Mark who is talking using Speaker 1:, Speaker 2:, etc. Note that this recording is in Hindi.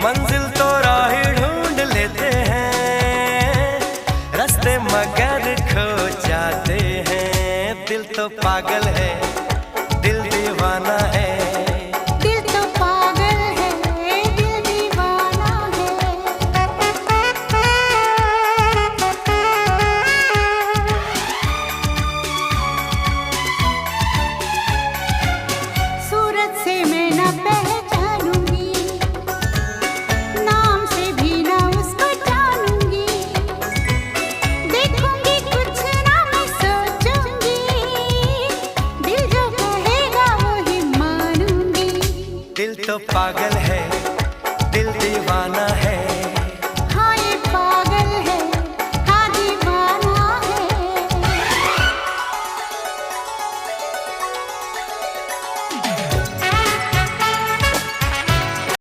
Speaker 1: मंजिल तो राही ढूंढ लेते हैं, रास्ते मगर खो जाते हैं। दिल तो पागल है, दिल दीवाना है।
Speaker 2: दिल तो पागल है, दिल दीवाना है। सूरत से मैं न पहचानूंगी, नाम से भी न उसको जानूंगी। देखूंगी कुछ ना मैं सोचूंगी, दिल जो कहेगा वो ही मानूंगी।
Speaker 1: दिल तो पागल है, दिल दीवाना